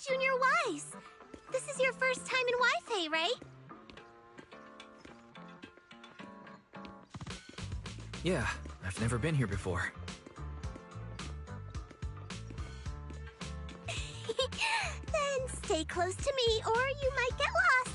Junior Wise! This is your first time in Wi-Fi, right? Yeah, I've never been here before. Then stay close to me or you might get lost.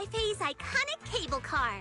Wi-Fi's iconic cable car.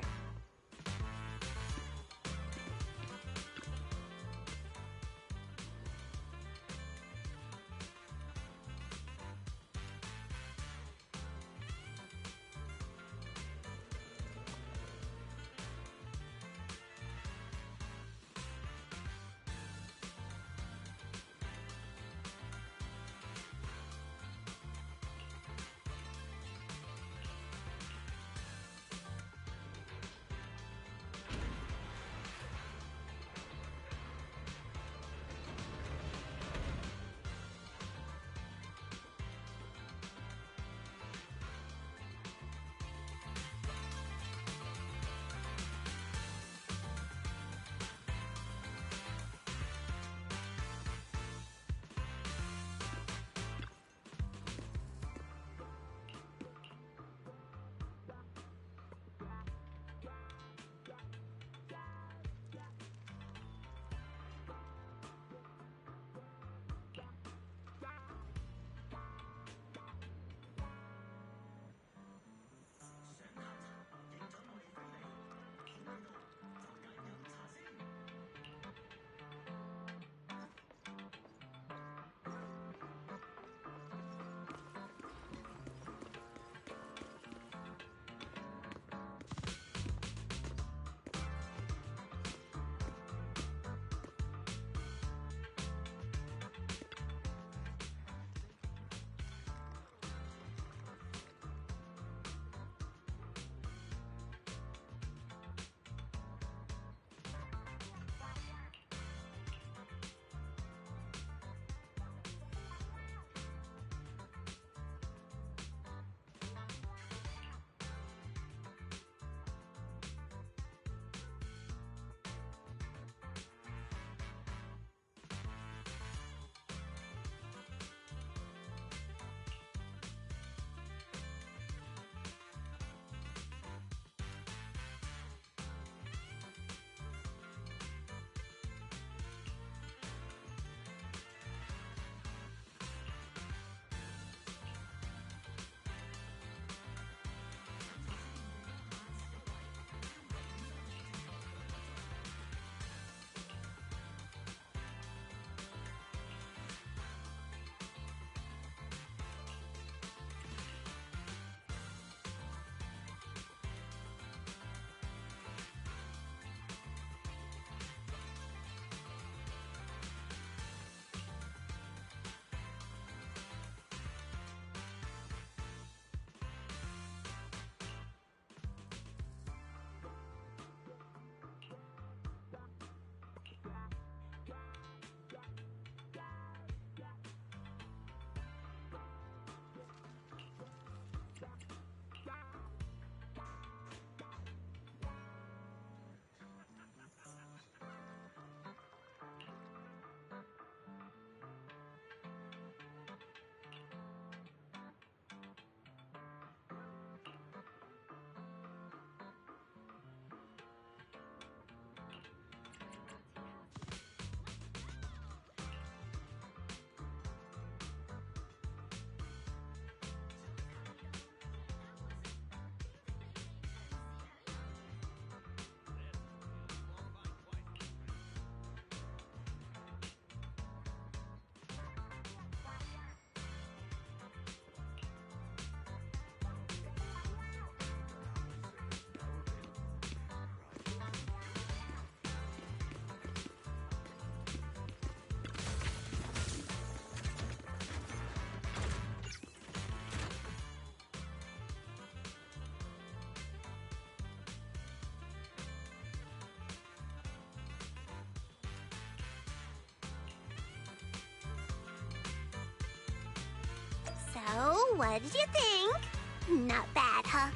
So, what did you think? Not bad, huh?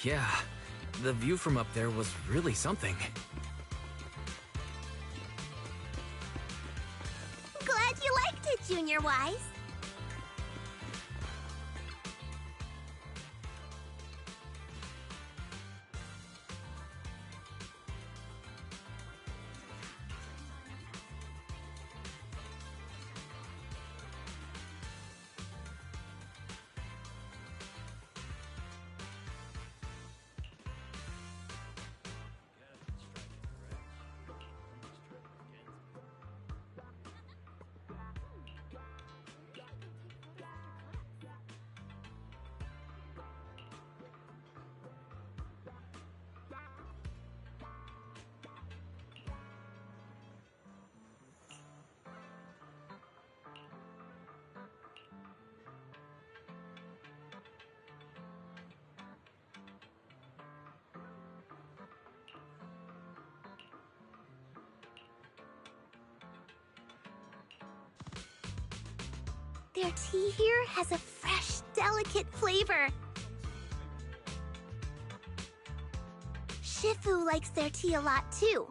Yeah, the view from up there was really something. Glad you liked it, Junior Wise. Their tea here has a fresh, delicate flavor. Shifu likes their tea a lot too.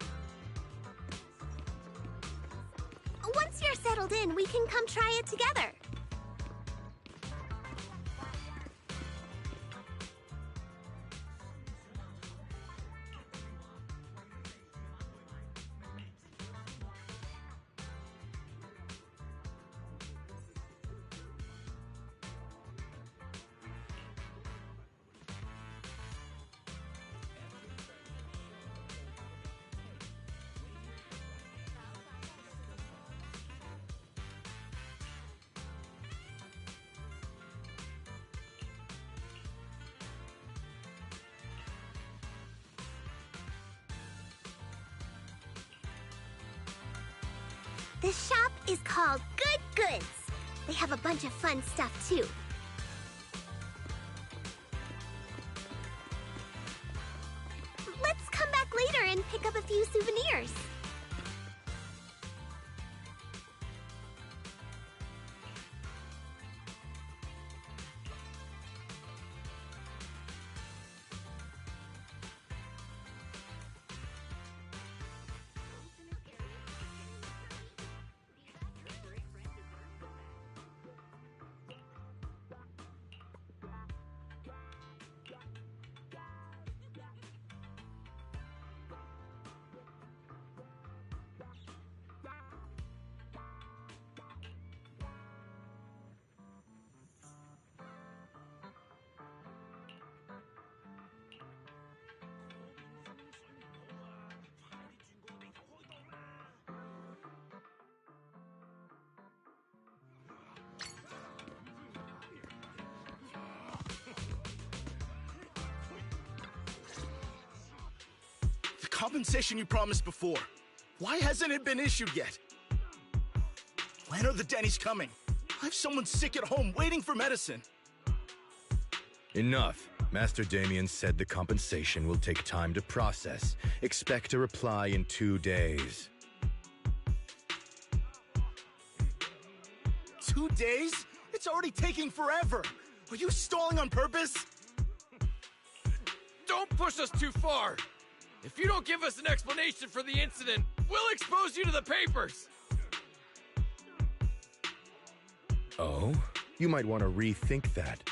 Once you're settled in, we can come try it together. This shop is called Good Goods. They have a bunch of fun stuff too. Let's come back later and pick up a few souvenirs. Compensation you promised before. Why hasn't it been issued yet? When are the Denny's coming? I have someone sick at home waiting for medicine. Enough. Master Damien said the compensation will take time to process. Expect a reply in 2 days. 2 days? It's already taking forever. Are you stalling on purpose? Don't push us too far! If you don't give us an explanation for the incident, we'll expose you to the papers! Oh? You might want to rethink that.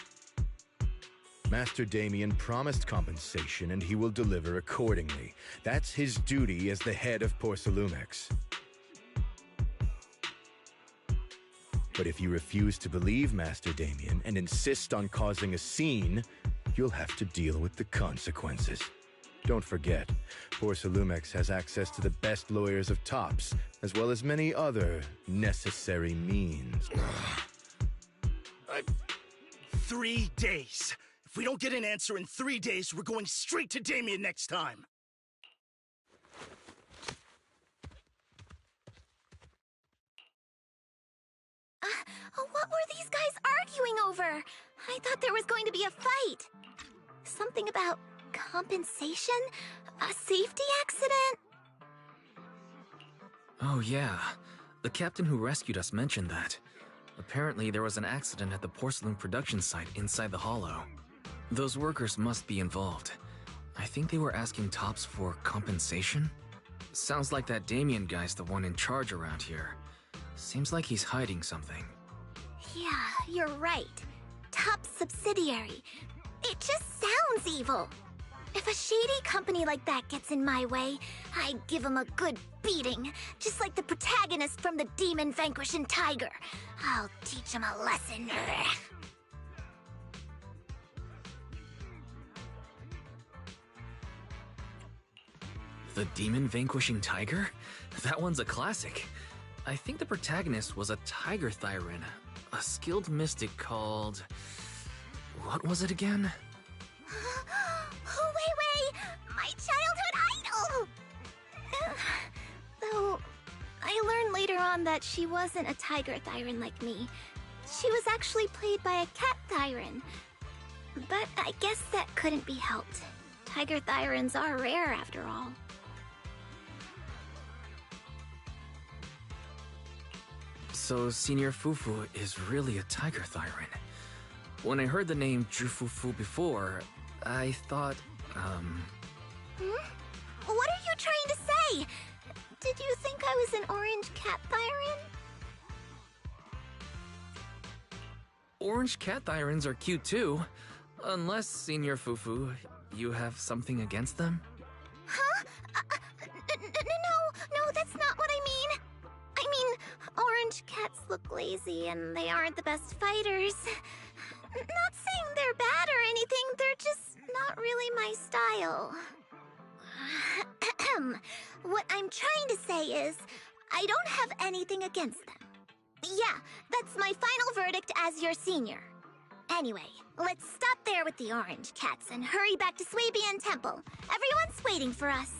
Master Damien promised compensation and he will deliver accordingly. That's his duty as the head of Porcelumex. But if you refuse to believe Master Damien and insist on causing a scene, you'll have to deal with the consequences. Don't forget, Porcelumex has access to the best lawyers of Tops, as well as many other necessary means. 3 days. If we don't get an answer in 3 days, we're going straight to Damien next time. What were these guys arguing over? I thought there was going to be a fight. Something about compensation? A safety accident? Oh yeah, the captain who rescued us mentioned that. Apparently there was an accident at the porcelain production site inside the hollow. Those workers must be involved. I think they were asking Tops for compensation? Sounds like that Damien guy's the one in charge around here. Seems like he's hiding something. Yeah, you're right. Top subsidiary. It just sounds evil. If a shady company like that gets in my way, I give them a good beating, just like the protagonist from the Demon Vanquishing Tiger. I'll teach them a lesson. The Demon Vanquishing Tiger? That one's a classic. I think the protagonist was a Tiger Thyran, a skilled mystic called... What was it again? Wait, my childhood idol! Though, I learned later on that she wasn't a Tiger Thyran like me. She was actually played by a Cat Thyran. But I guess that couldn't be helped. Tiger Thyrans are rare after all. So Senior Fufu is really a tiger thyron. When I heard the name Jufufu before, I thought, What are you trying to say? Did you think I was an orange cat thyron? Orange cat thyrons are cute too. Unless, Senior Fufu, you have something against them? Huh? No, that's not what I mean. I mean, orange cats look lazy and they aren't the best fighters. Not saying they're bad or anything, they're just not really my style. What I'm trying to say is, I don't have anything against them. Yeah, that's my final verdict as your senior. Anyway, let's stop there with the orange cats and hurry back to Swabian Temple. Everyone's waiting for us.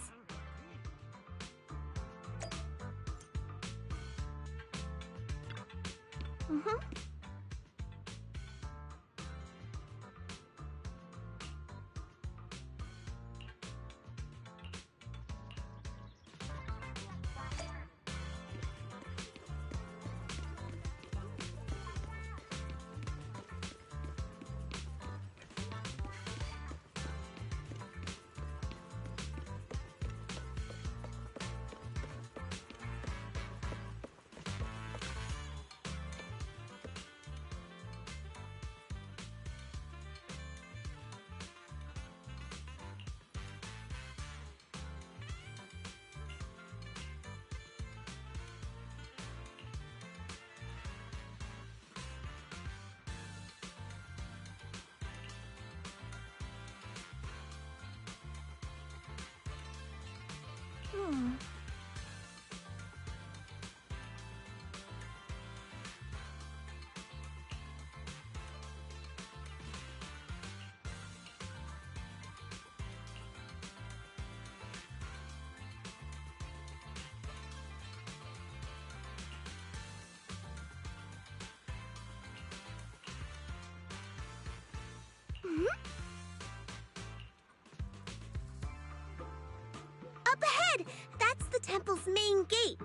Up ahead! That's the temple's main gate.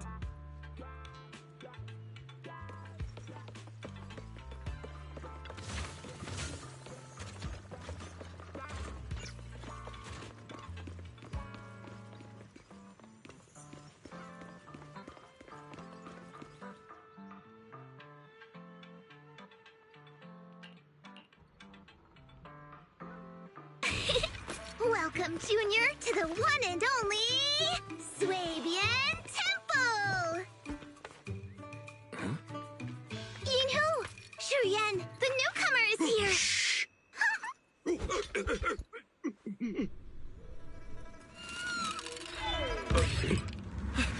Welcome, Junior, to the one and only Swabian Temple! Yinhu! Shuyan, the newcomer is here! Shh!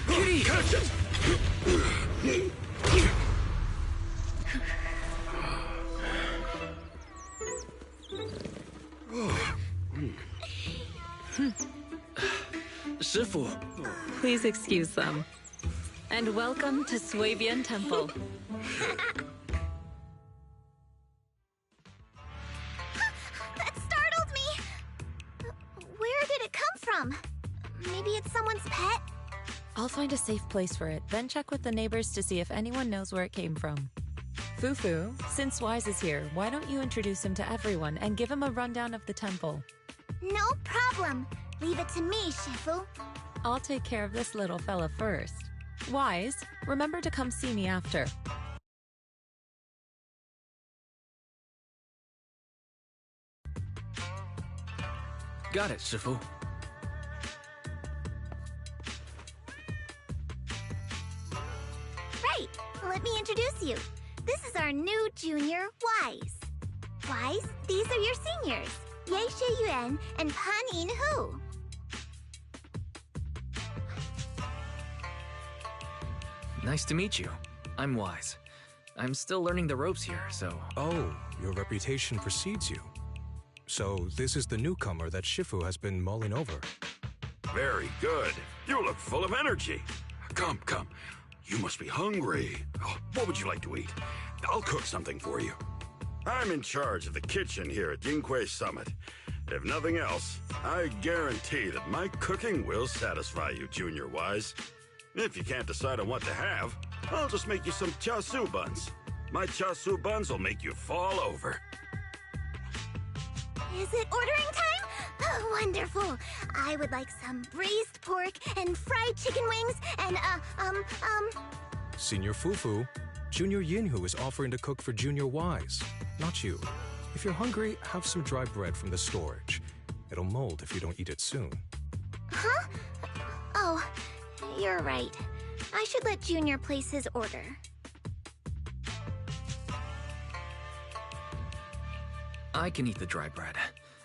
Kitty! Catch it! Shifu! Please excuse them. And welcome to Swabian Temple. That startled me! Where did it come from? Maybe it's someone's pet? I'll find a safe place for it, then check with the neighbors to see if anyone knows where it came from. Fufu, since Wise is here, why don't you introduce him to everyone and give him a rundown of the temple? No problem. Leave it to me, Shifu. I'll take care of this little fella first. Wise, remember to come see me after. Got it, Shifu. Right, let me introduce you. This is our new junior, Wise. Wise, these are your seniors, Ye Yuan and Pan In-hu. Nice to meet you. I'm Wise. I'm still learning the ropes here, so... Oh, your reputation precedes you. So this is the newcomer that Shifu has been mulling over. Very good. You look full of energy. Come, come. You must be hungry. Oh, what would you like to eat? I'll cook something for you. I'm in charge of the kitchen here at Yinghui Summit. If nothing else, I guarantee that my cooking will satisfy you, Junior Wise. If you can't decide on what to have, I'll just make you some chasu buns. My chasu buns will make you fall over. Is it ordering time? Oh, wonderful. I would like some braised pork and fried chicken wings and, Senior Fufu, Junior Yinhu is offering to cook for Junior Wise, not you. If you're hungry, have some dry bread from the storage. It'll mold if you don't eat it soon. Huh? Oh, you're right. I should let Junior place his order. I can eat the dry bread.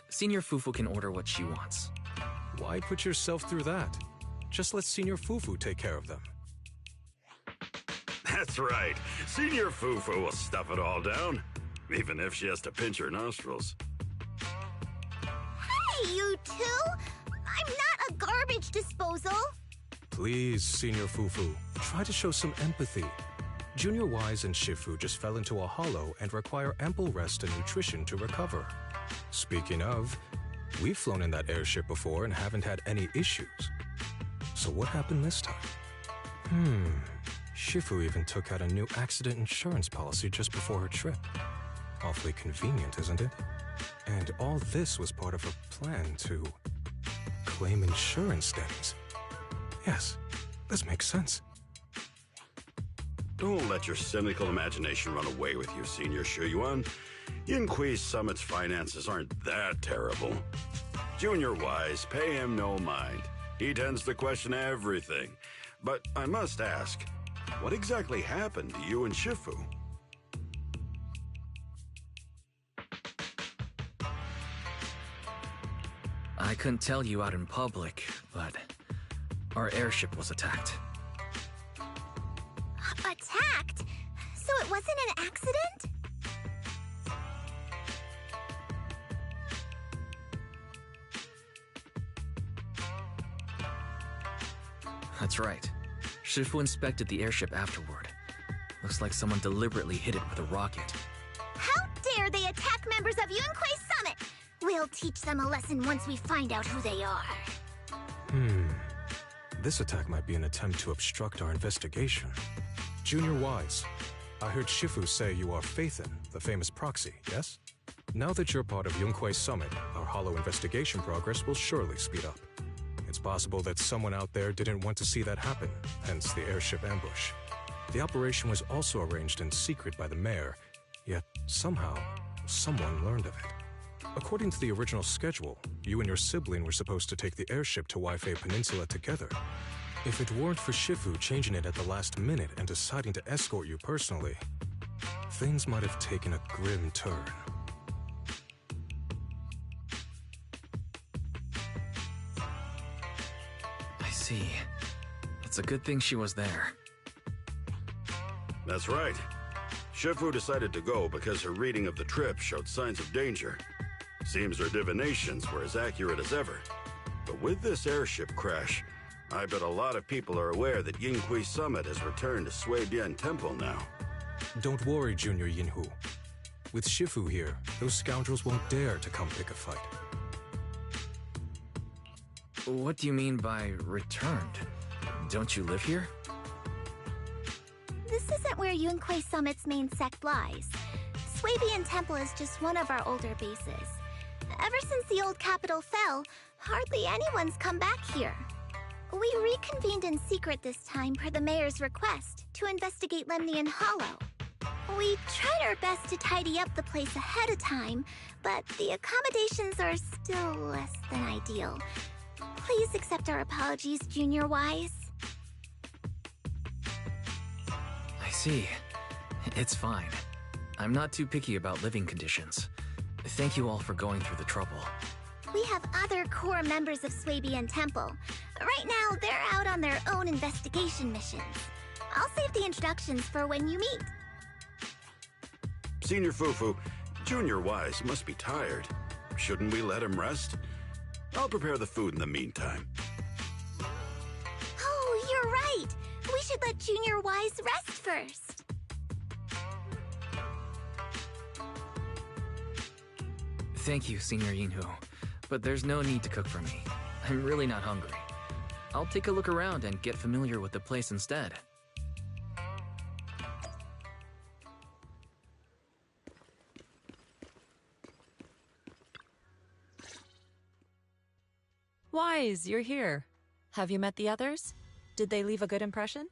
Senior Fufu can order what she wants. Why put yourself through that? Just let Senior Fufu take care of them. That's right. Senior Fufu will stuff it all down, even if she has to pinch her nostrils. Hey, you two! I'm not a garbage disposal! Please, Senior Fufu, try to show some empathy. Junior Wise and Shifu just fell into a hollow and require ample rest and nutrition to recover. Speaking of, we've flown in that airship before and haven't had any issues. So what happened this time? Shifu even took out a new accident insurance policy just before her trip. Awfully convenient, isn't it? And all this was part of a plan to claim insurance debts. Yes, this makes sense. Don't let your cynical imagination run away with you, Senior Shuyuan. Yinhui Summit's finances aren't that terrible. Junior Wise, pay him no mind. He tends to question everything. But I must ask, what exactly happened to you and Shifu? I couldn't tell you out in public, but our airship was attacked. Attacked? So it wasn't an accident? That's right. Shifu inspected the airship afterward. Looks like someone deliberately hit it with a rocket. How dare they attack members of Yunhui Summit! We'll teach them a lesson once we find out who they are. This attack might be an attempt to obstruct our investigation. Junior Wise, I heard Shifu say you are Faithin, the famous proxy, yes? Now that you're part of Yunhui Summit, our hollow investigation progress will surely speed up. It's possible that someone out there didn't want to see that happen, hence the airship ambush. The operation was also arranged in secret by the mayor, yet somehow, someone learned of it. According to the original schedule, you and your sibling were supposed to take the airship to Waifei Peninsula together. If it weren't for Shifu changing it at the last minute and deciding to escort you personally, things might have taken a grim turn. I see. It's a good thing she was there. That's right. Shifu decided to go because her reading of the trip showed signs of danger. Seems her divinations were as accurate as ever. But with this airship crash, I bet a lot of people are aware that Yinhui Summit has returned to Suibian Temple now. Don't worry, Junior Yinhu. With Shifu here, those scoundrels won't dare to come pick a fight. What do you mean by returned? Don't you live here? This isn't where Yunhui Summit's main sect lies. Suibian Temple is just one of our older bases. Ever since the old capital fell, hardly anyone's come back here. We reconvened in secret this time per the mayor's request to investigate Lemnian Hollow. We tried our best to tidy up the place ahead of time, but the accommodations are still less than ideal. Please accept our apologies, Junior Wise. I see. It's fine. I'm not too picky about living conditions. Thank you all for going through the trouble. We have other core members of Suibian Temple. Right now, they're out on their own investigation missions. I'll save the introductions for when you meet. Senior Fufu, Junior Wise must be tired. Shouldn't we let him rest? I'll prepare the food in the meantime. Oh, you're right. We should let Junior Wise rest first. Thank you, Senior Yinhu. But there's no need to cook for me. I'm really not hungry. I'll take a look around and get familiar with the place instead. Wise, you're here. Have you met the others? Did they leave a good impression?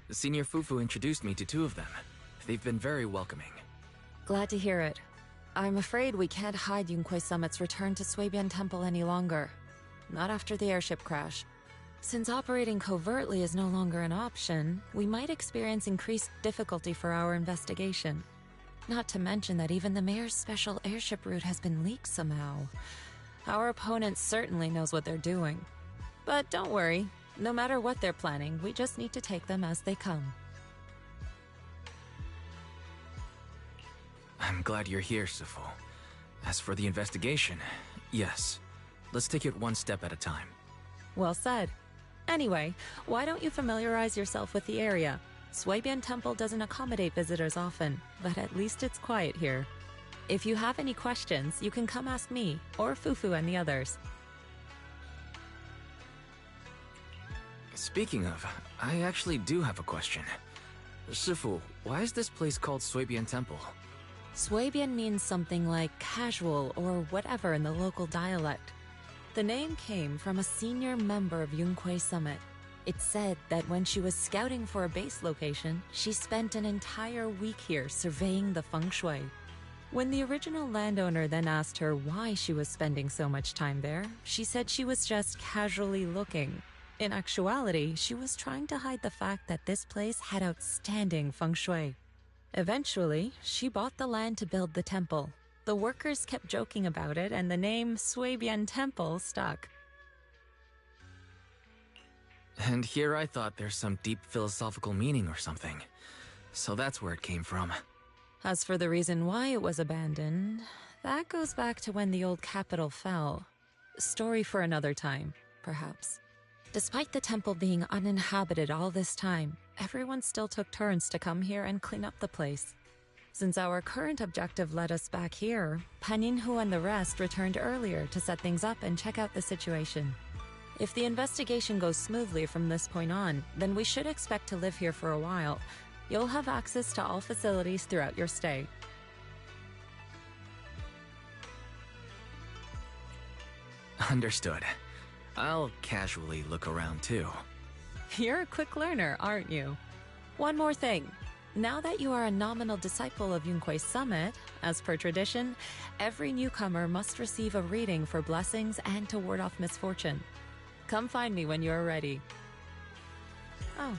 Senior Fufu introduced me to two of them. They've been very welcoming. Glad to hear it. I'm afraid we can't hide Yunquei Summit's return to Suibian Temple any longer. Not after the airship crash. Since operating covertly is no longer an option, we might experience increased difficulty for our investigation. Not to mention that even the mayor's special airship route has been leaked somehow. Our opponent certainly knows what they're doing. But don't worry, no matter what they're planning, we just need to take them as they come. I'm glad you're here, Sifu. As for the investigation, yes. Let's take it one step at a time. Well said. Anyway, why don't you familiarize yourself with the area? Suibian Temple doesn't accommodate visitors often, but at least it's quiet here. If you have any questions, you can come ask me, or Fufu and the others. Speaking of, I actually do have a question. Sifu, why is this place called Suibian Temple? Suibian means something like casual or whatever in the local dialect. The name came from a senior member of Yunquei Summit. It's said that when she was scouting for a base location, she spent an entire week here surveying the feng shui. When the original landowner then asked her why she was spending so much time there, she said she was just casually looking. In actuality, she was trying to hide the fact that this place had outstanding feng shui. Eventually, she bought the land to build the temple. The workers kept joking about it, and the name Suibian Temple stuck. And here I thought there's some deep philosophical meaning or something. So that's where it came from. As for the reason why it was abandoned, that goes back to when the old capital fell. Story for another time, perhaps. Despite the temple being uninhabited all this time, everyone still took turns to come here and clean up the place. Since our current objective led us back here, Paninhu and the rest returned earlier to set things up and check out the situation. If the investigation goes smoothly from this point on, then we should expect to live here for a while. You'll have access to all facilities throughout your stay. Understood. I'll casually look around too. You're a quick learner, aren't you? One more thing. Now that you are a nominal disciple of Yunquei Summit, as per tradition, every newcomer must receive a reading for blessings and to ward off misfortune. Come find me when you're ready. Oh.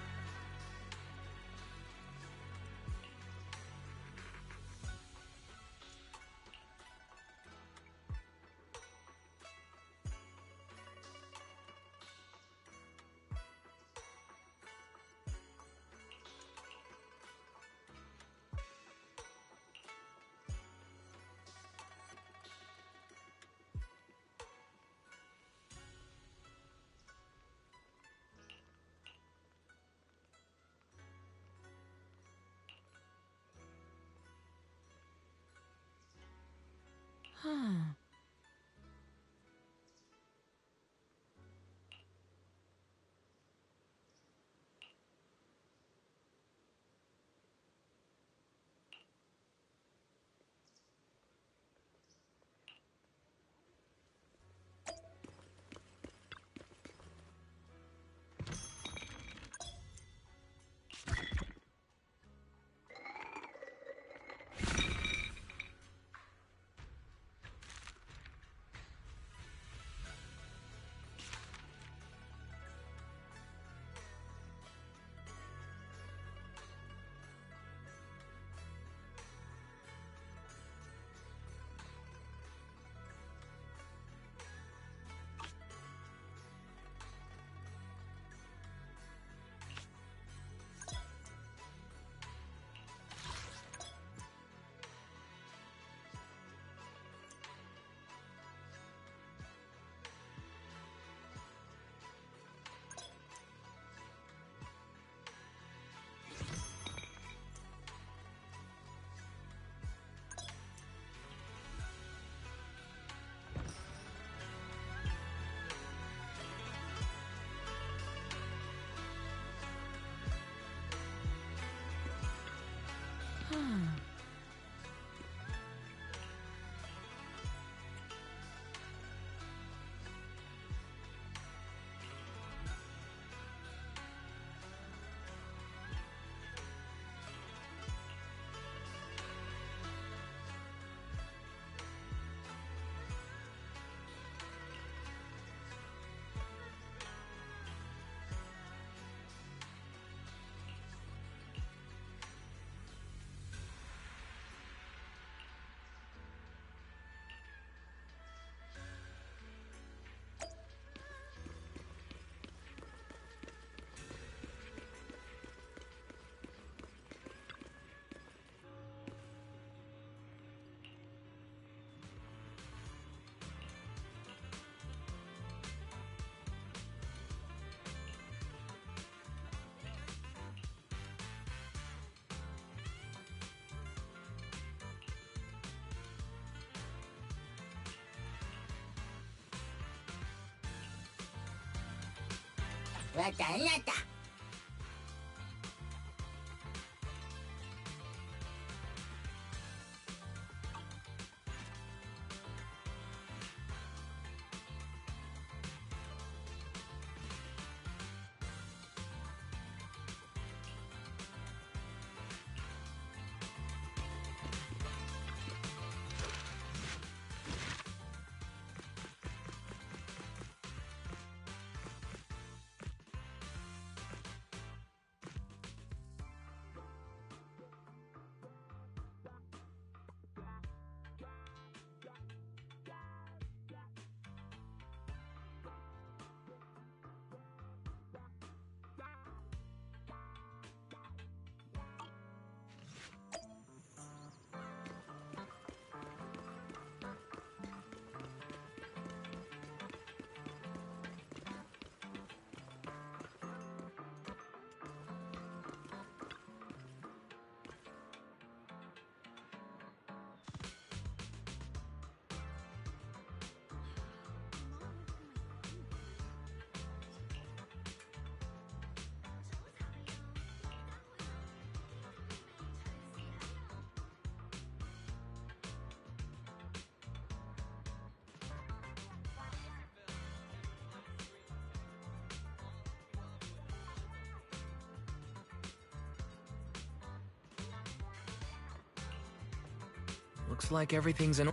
Looks like everything's in.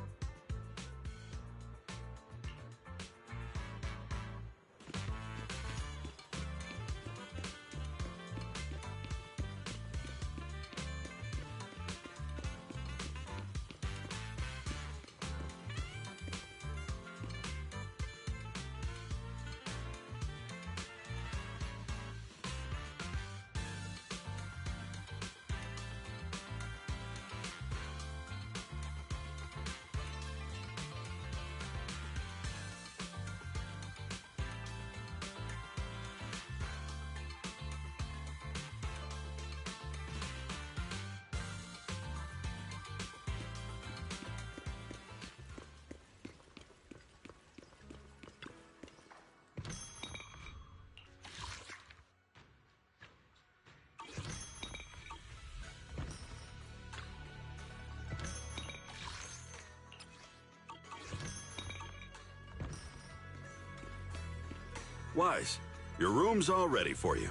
Wise, your room's all ready for you.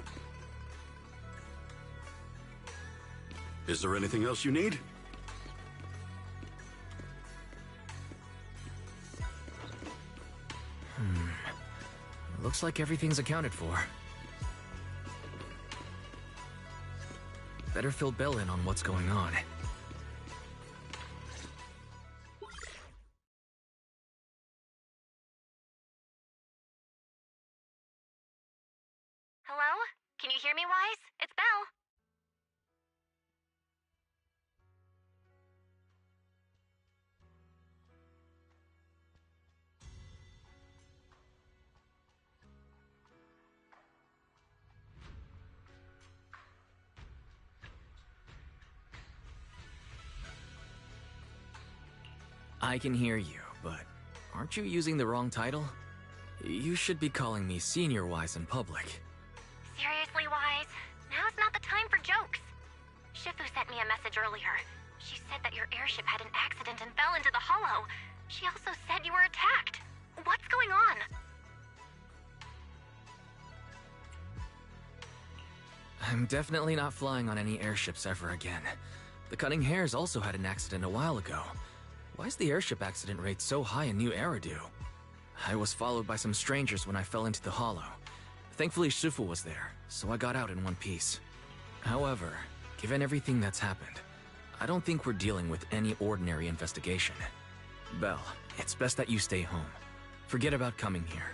Is there anything else you need? Looks like everything's accounted for. Better fill Bell in on what's going on. Hello? Can you hear me, Wise? It's Belle. I can hear you, but aren't you using the wrong title? You should be calling me Senior Wise in public. Seriously, Wise? Now's not the time for jokes. Shifu sent me a message earlier. She said that your airship had an accident and fell into the hollow. She also said you were attacked. What's going on? I'm definitely not flying on any airships ever again. The Cunning Hares also had an accident a while ago. Why is the airship accident rate so high in New Eridu? I was followed by some strangers when I fell into the hollow. Thankfully, Shifu was there, so I got out in one piece. However, given everything that's happened, I don't think we're dealing with any ordinary investigation. Belle, it's best that you stay home. Forget about coming here.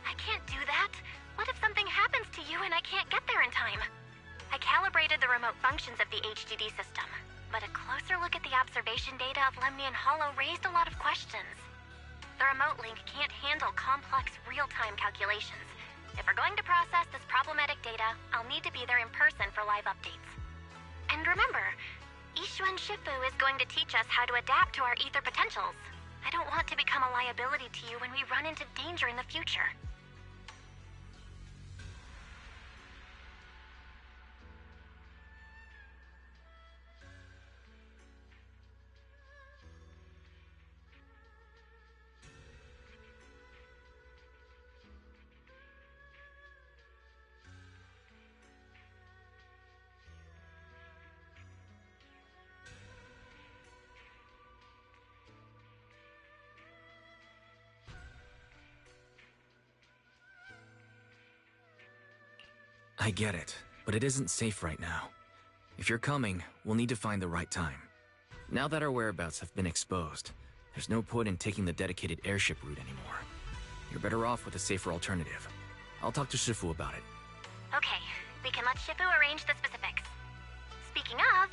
I can't do that. What if something happens to you and I can't get there in time? I calibrated the remote functions of the HDD system, but a closer look at the observation data of Lemnian Hollow raised a lot of questions. The remote link can't handle complex real-time calculations. If we're going to process this problematic data, I'll need to be there in person for live updates. And remember, Ishuan Shifu is going to teach us how to adapt to our ether potentials. I don't want to become a liability to you when we run into danger in the future. I get it, but it isn't safe right now. If you're coming, we'll need to find the right time. Now that our whereabouts have been exposed, there's no point in taking the dedicated airship route anymore. You're better off with a safer alternative. I'll talk to Shifu about it. Okay, we can let Shifu arrange the specifics. Speaking of,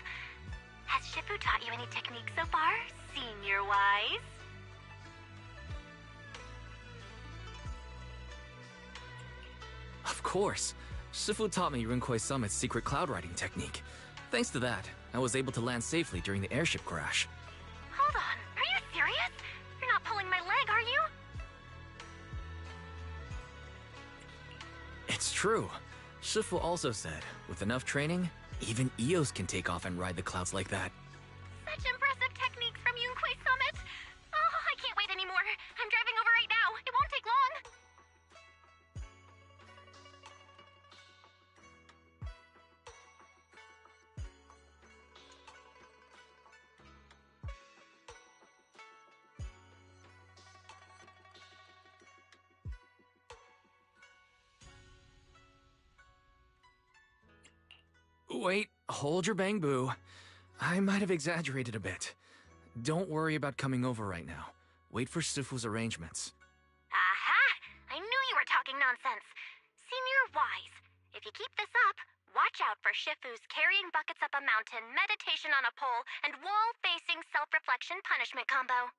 has Shifu taught you any techniques so far, senior-wise? Of course. Shifu taught me Runquay Summit's secret cloud riding technique. Thanks to that, I was able to land safely during the airship crash. Hold on, are you serious? You're not pulling my leg, are you? It's true. Shifu also said, with enough training, even Eos can take off and ride the clouds like that. Such impressive techniques from Yunquay Summit! Oh, I can't wait anymore. I'm driving over right now. It won't take long. Wait, hold your bang boo. I might have exaggerated a bit. Don't worry about coming over right now. Wait for Shifu's arrangements. Aha! I knew you were talking nonsense. Senior Wise, if you keep this up, watch out for Shifu's carrying buckets up a mountain, meditation on a pole, and wall-facing self-reflection punishment combo.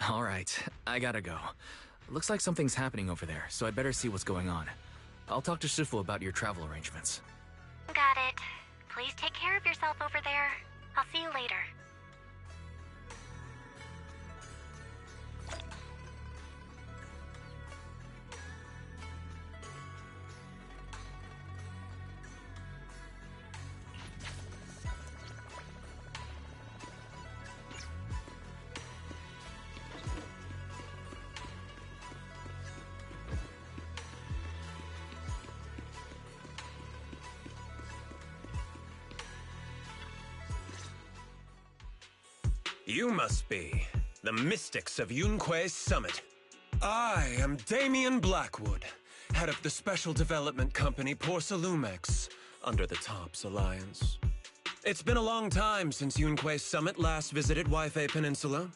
All right, I gotta go. Looks like something's happening over there, so I'd better see what's going on. I'll talk to Shifu about your travel arrangements. Got it. Please take care of yourself over there. I'll see you later. You must be the mystics of Yunquay Summit. I am Damien Blackwood, head of the special development company Porcelumex, under the TOPS Alliance. It's been a long time since Yunquay Summit last visited Waifei Peninsula.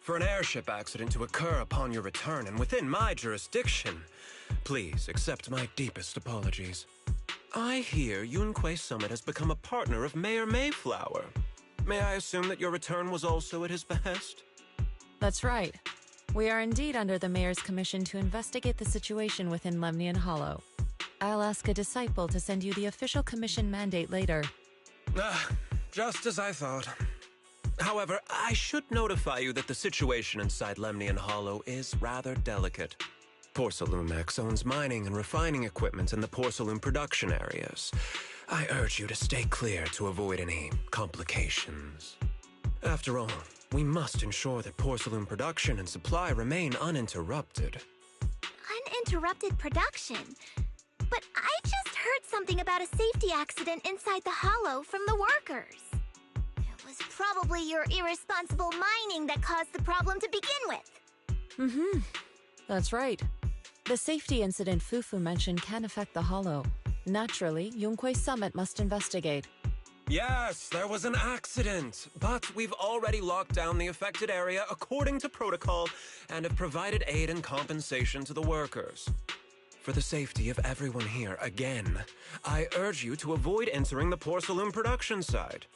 For an airship accident to occur upon your return and within my jurisdiction, please accept my deepest apologies. I hear Yunquay Summit has become a partner of Mayor Mayflower. May I assume that your return was also at his behest? That's right. We are indeed under the Mayor's commission to investigate the situation within Lemnian Hollow. I'll ask a disciple to send you the official commission mandate later. Just as I thought. However, I should notify you that the situation inside Lemnian Hollow is rather delicate. Porcelumex owns mining and refining equipment in the porcelain production areas. I urge you to stay clear to avoid any complications. After all, we must ensure that porcelain production and supply remain uninterrupted. Uninterrupted production? But I just heard something about a safety accident inside the hollow from the workers. It was probably your irresponsible mining that caused the problem to begin with. That's right. The safety incident Fufu mentioned can affect the hollow. Naturally, Yunquay Summit must investigate. Yes, there was an accident, but we've already locked down the affected area according to protocol and have provided aid and compensation to the workers. For the safety of everyone here, again, I urge you to avoid entering the porcelain production side.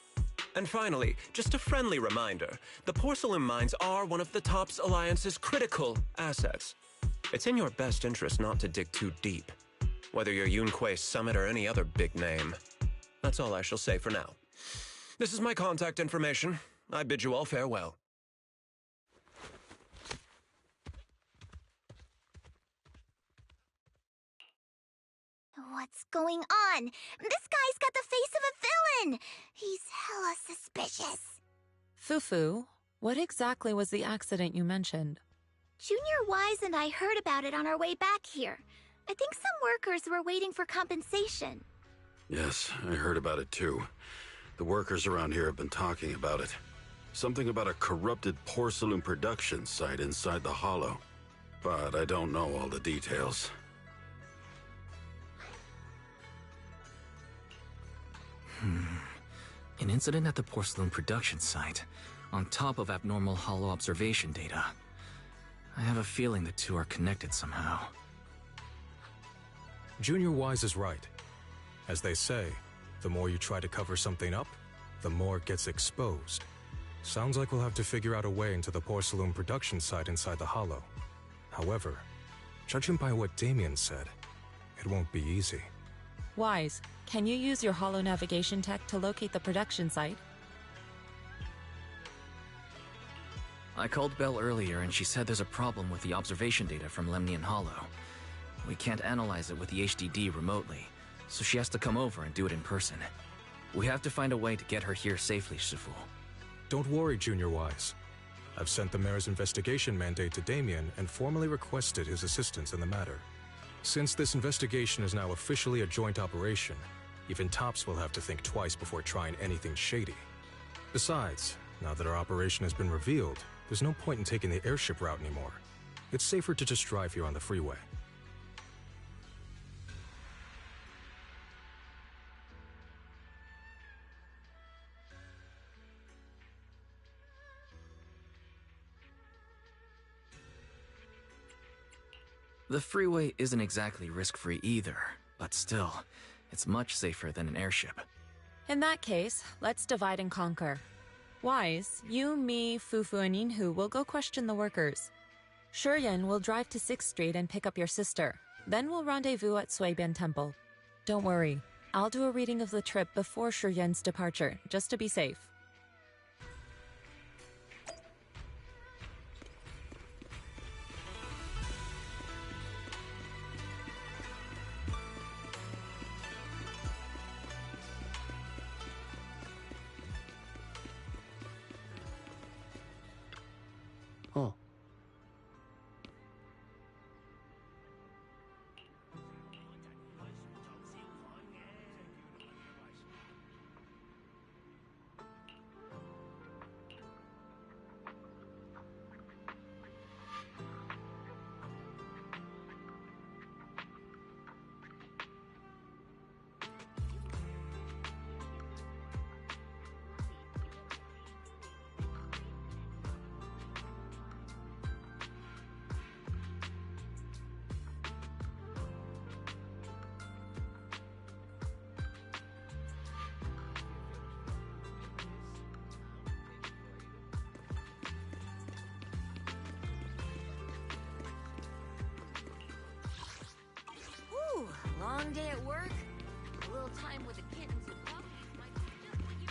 And finally, just a friendly reminder, the porcelain mines are one of the TOPS Alliance's critical assets. It's in your best interest not to dig too deep, whether you're Yunquay Summit or any other big name. That's all I shall say for now. This is my contact information. I bid you all farewell. What's going on? This guy's got the face of a villain! He's hella suspicious. Fufu, what exactly was the accident you mentioned? Junior Wise and I heard about it on our way back here. I think some workers were waiting for compensation. Yes, I heard about it too. The workers around here have been talking about it. Something about a corrupted porcelain production site inside the Hollow. But I don't know all the details. An incident at the porcelain production site, on top of abnormal Hollow observation data. I have a feeling the two are connected somehow. Junior Wise is right. As they say, the more you try to cover something up, the more it gets exposed. Sounds like we'll have to figure out a way into the porcelain production site inside the Hollow. However, judging by what Damien said, it won't be easy. Wise, can you use your Hollow navigation tech to locate the production site? I called Belle earlier and she said there's a problem with the observation data from Lemnian Hollow. We can't analyze it with the HDD remotely, so she has to come over and do it in person. We have to find a way to get her here safely, Shifu. Don't worry, Junior Wise. I've sent the mayor's investigation mandate to Damien and formally requested his assistance in the matter. Since this investigation is now officially a joint operation, even Tops will have to think twice before trying anything shady. Besides, now that our operation has been revealed, there's no point in taking the airship route anymore. It's safer to just drive here on the freeway. The freeway isn't exactly risk-free either, but still, it's much safer than an airship. In that case, let's divide and conquer. Wise, you, me, Fufu, and Inhu will go question the workers. Shuryen will drive to 6th Street and pick up your sister. Then we'll rendezvous at Suibian Temple. Don't worry, I'll do a reading of the trip before Shuryen's departure, just to be safe. Oh. Ooh, long day at work. A little time with the kittens and puppies might be just what you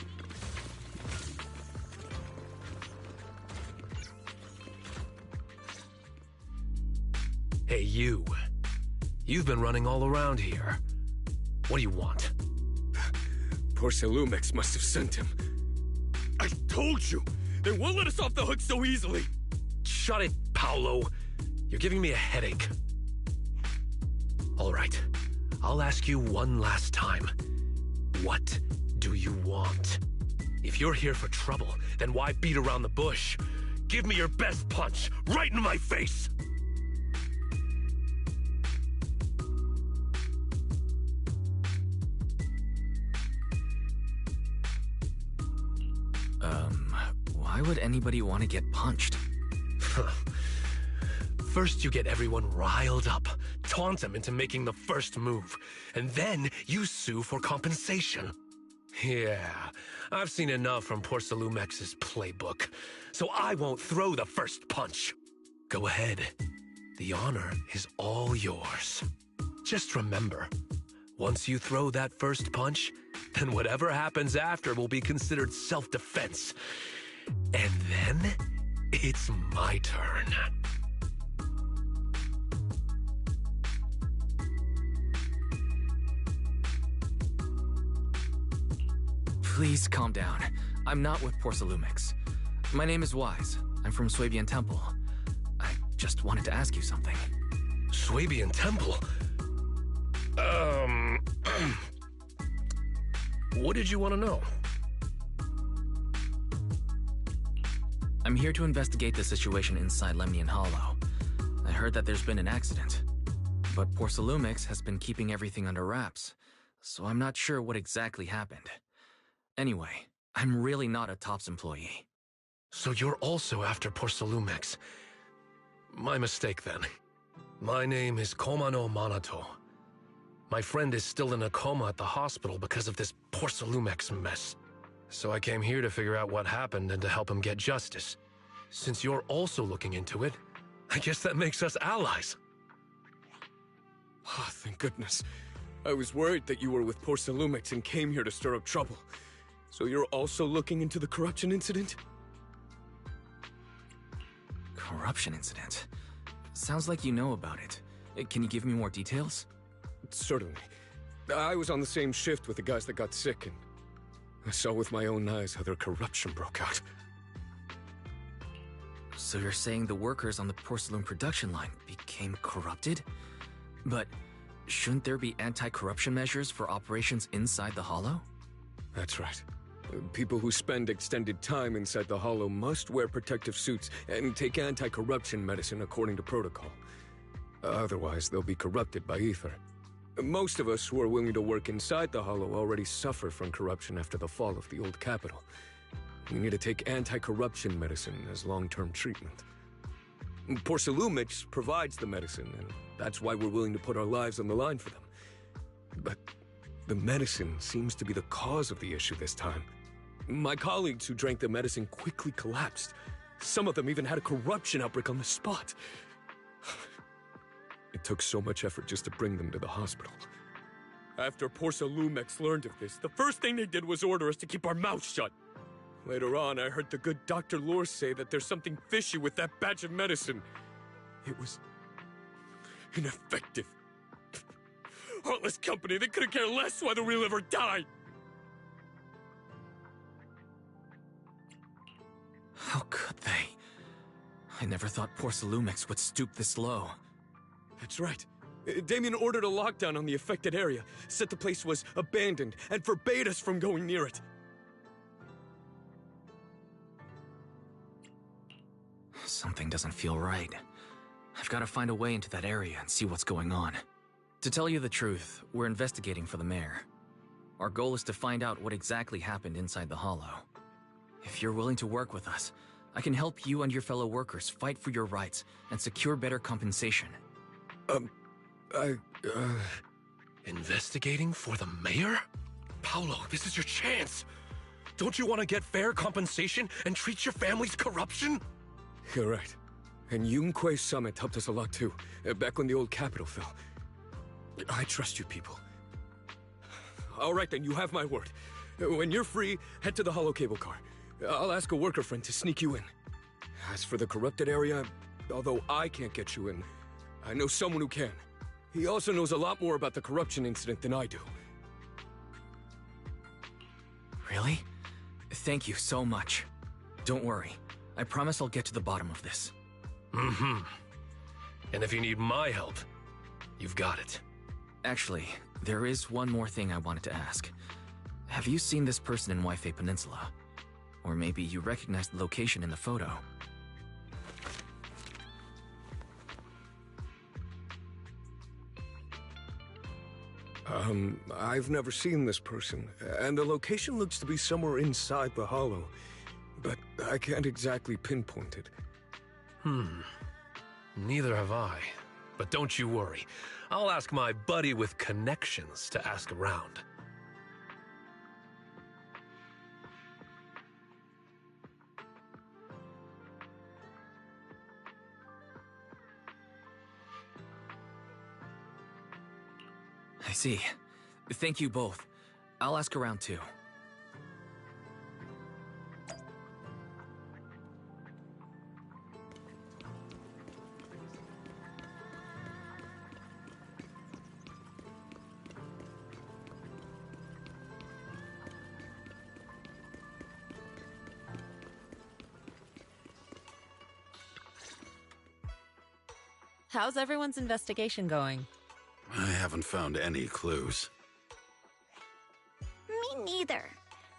need. Hey, you. You've been running all around here. What do you want? Porcelumex must have sent him. I told you! They won't let us off the hook so easily! Shut it, Paolo. You're giving me a headache. All right, I'll ask you one last time. What do you want? If you're here for trouble, then why beat around the bush? Give me your best punch, right in my face! Why would anybody want to get punched? First you get everyone riled up, taunt them into making the first move, and then you sue for compensation. Yeah, I've seen enough from Porcelumex's playbook, so I won't throw the first punch. Go ahead. The honor is all yours. Just remember, once you throw that first punch, then whatever happens after will be considered self-defense. And then, it's my turn. Please calm down. I'm not with Porcelumex. My name is Wise. I'm from Suibian Temple. I just wanted to ask you something. Suibian Temple? What did you want to know? I'm here to investigate the situation inside Lemnian Hollow. I heard that there's been an accident, but Porcelumix has been keeping everything under wraps, so I'm not sure what exactly happened. Anyway, I'm really not a TOPS employee. So you're also after Porcelumix. My mistake, then. My name is Komano Manato. My friend is still in a coma at the hospital because of this Porcelumix mess. So I came here to figure out what happened and to help him get justice. Since you're also looking into it, I guess that makes us allies. Oh, thank goodness. I was worried that you were with Porcelumix and came here to stir up trouble. So you're also looking into the corruption incident? Corruption incident? Sounds like you know about it. Can you give me more details? Certainly. I was on the same shift with the guys that got sick, and I saw with my own eyes how their corruption broke out. So you're saying the workers on the porcelain production line became corrupted? But shouldn't there be anti-corruption measures for operations inside the Hollow? That's right. People who spend extended time inside the Hollow must wear protective suits and take anti-corruption medicine according to protocol. Otherwise, they'll be corrupted by ether. Most of us who are willing to work inside the Hollow already suffer from corruption after the fall of the old capital. We need to take anti-corruption medicine as long-term treatment. Porcelumix provides the medicine, and that's why we're willing to put our lives on the line for them. But the medicine seems to be the cause of the issue this time. My colleagues who drank the medicine quickly collapsed. Some of them even had a corruption outbreak on the spot. It took so much effort just to bring them to the hospital. After Porcelumix learned of this, the first thing they did was order us to keep our mouths shut. Later on, I heard the good Dr. Lore say that there's something fishy with that batch of medicine. It was ineffective. Heartless company, they couldn't care less whether we live or die. How could they? I never thought Porcelumix would stoop this low. That's right. Damien ordered a lockdown on the affected area, said the place was abandoned, and forbade us from going near it. Something doesn't feel right. I've got to find a way into that area and see what's going on. To tell you the truth, we're investigating for the mayor. Our goal is to find out what exactly happened inside the Hollow. If you're willing to work with us, I can help you and your fellow workers fight for your rights and secure better compensation. Investigating for the mayor? Paolo, this is your chance. Don't you want to get fair compensation and treat your family's corruption? You're right. And Yunquei Summit helped us a lot too, back when the old capital fell. I trust you people. All right then, you have my word. When you're free, head to the Hollow cable car. I'll ask a worker friend to sneak you in. As for the corrupted area, although I can't get you in, I know someone who can. He also knows a lot more about the corruption incident than I do. Really? Thank you so much. Don't worry. I promise I'll get to the bottom of this. Mm-hmm. And if you need my help, you've got it. Actually, there is one more thing I wanted to ask. Have you seen this person in Waifei Peninsula? Or maybe you recognize the location in the photo. I've never seen this person, and the location looks to be somewhere inside the Hollow, but I can't exactly pinpoint it. Neither have I. But don't you worry. I'll ask my buddy with connections to ask around. I see. Thank you both. I'll ask around too. How's everyone's investigation going? I haven't found any clues. Me neither.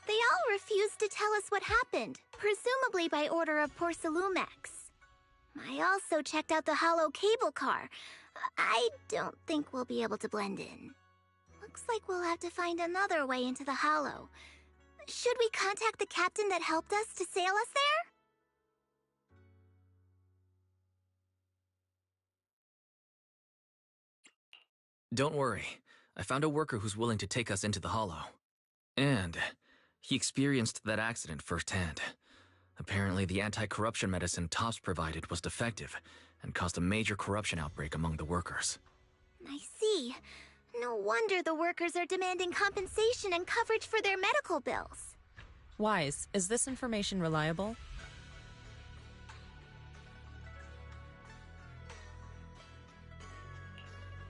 They all refused to tell us what happened, presumably by order of Porcelumex. I also checked out the hollow cable car. I don't think we'll be able to blend in. Looks like we'll have to find another way into the hollow. Should we contact the captain that helped us to sail us there? Don't worry. I found a worker who's willing to take us into the hollow. And he experienced that accident firsthand. Apparently, the anti-corruption medicine Tops provided was defective and caused a major corruption outbreak among the workers. I see. No wonder the workers are demanding compensation and coverage for their medical bills. Wise, is this information reliable?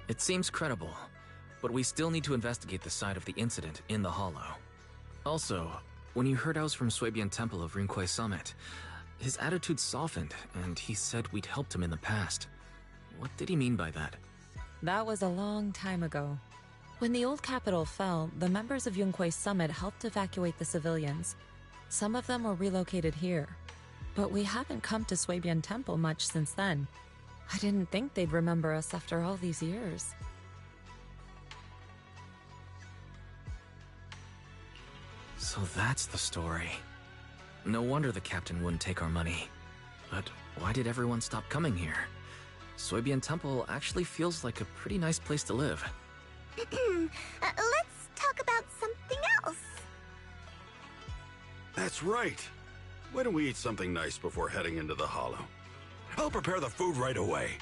It seems credible, but we still need to investigate the side of the incident in the hollow. Also, when you heard I was from Swabian Temple of Rinquay Summit, his attitude softened, and he said we'd helped him in the past. What did he mean by that? That was a long time ago. When the old capital fell, the members of Yunquay Summit helped evacuate the civilians. Some of them were relocated here. But we haven't come to Swabian Temple much since then. I didn't think they'd remember us after all these years. So that's the story. No wonder the captain wouldn't take our money. But why did everyone stop coming here? Swabian Temple actually feels like a pretty nice place to live. Let's talk about something else. That's right. Why don't we eat something nice before heading into the hollow? I'll prepare the food right away.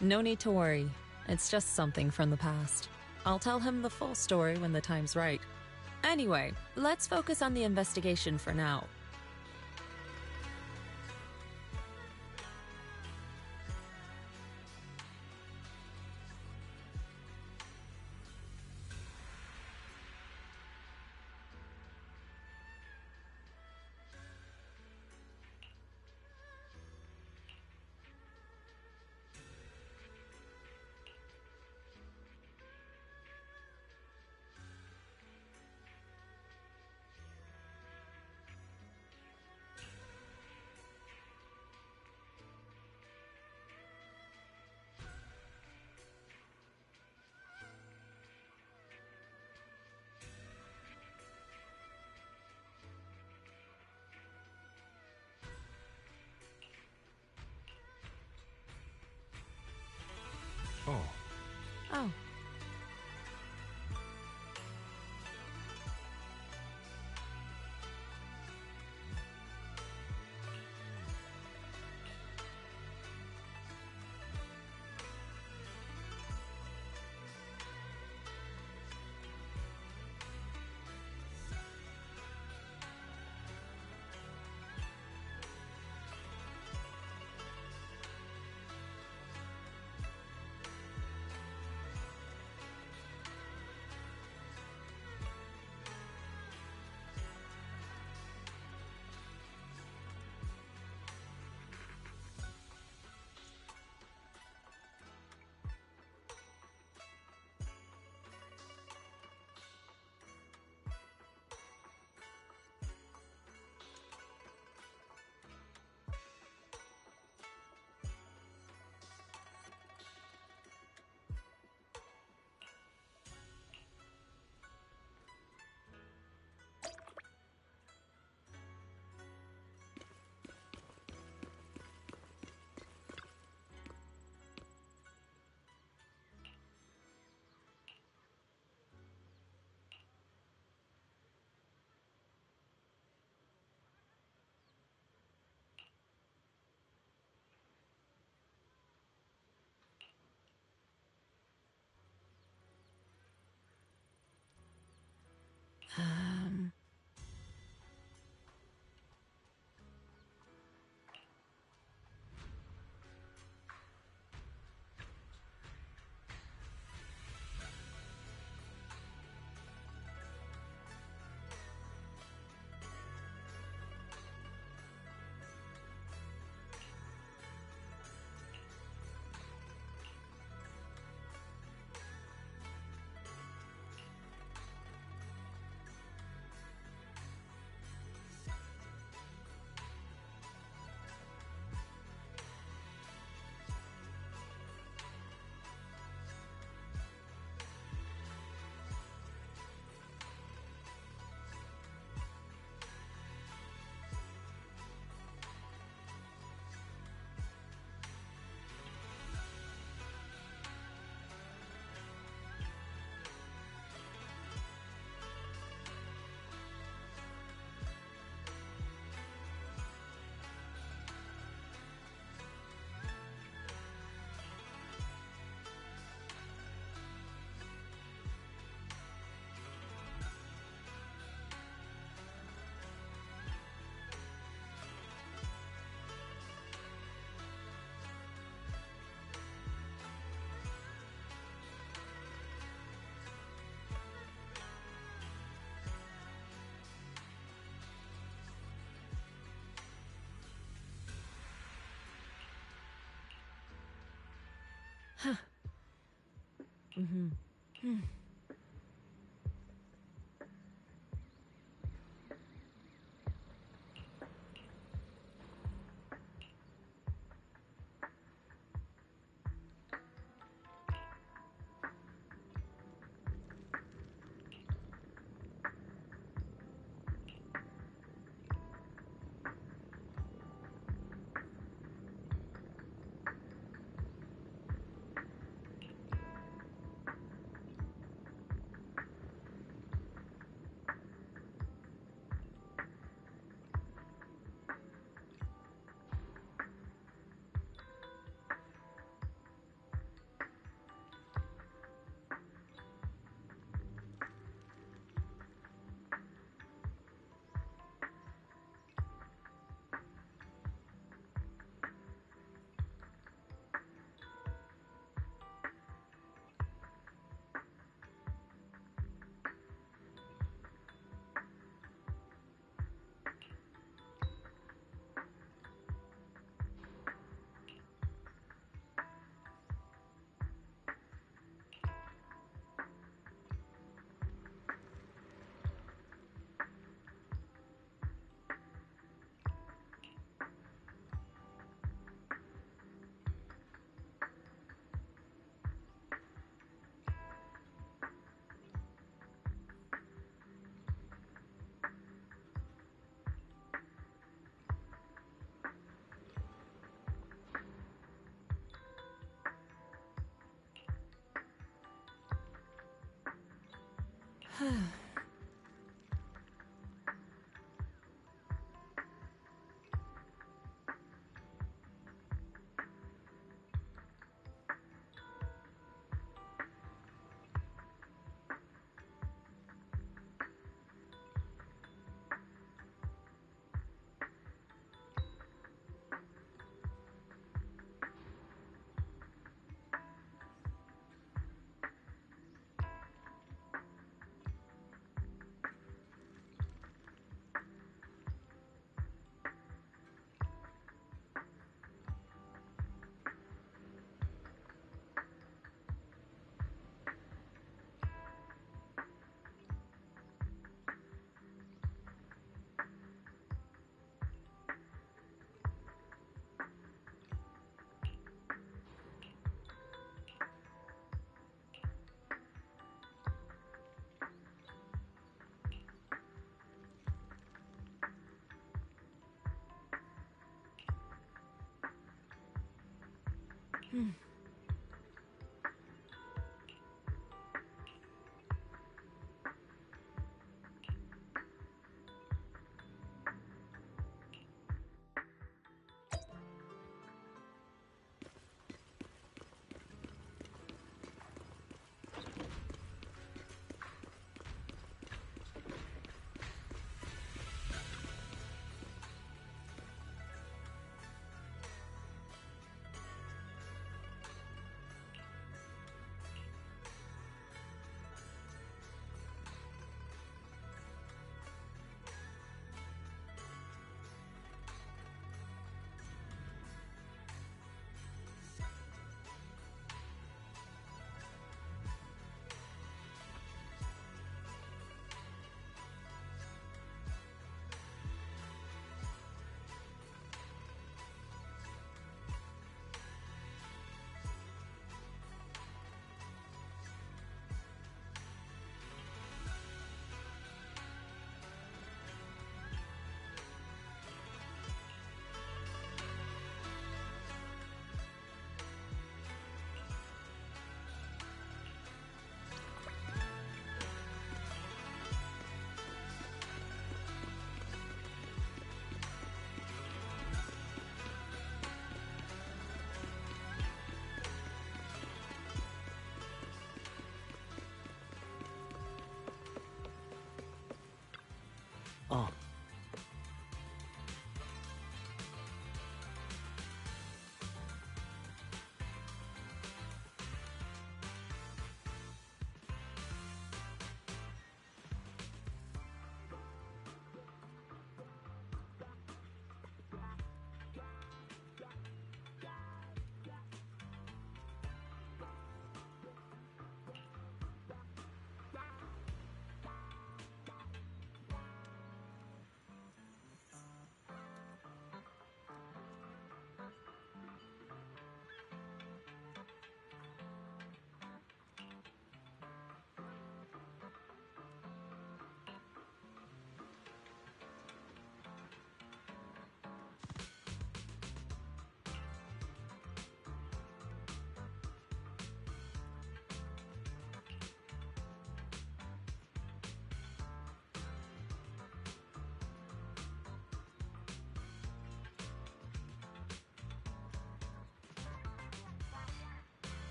No need to worry. It's just something from the past. I'll tell him the full story when the time's right. Anyway, let's focus on the investigation for now. Oh. Oh.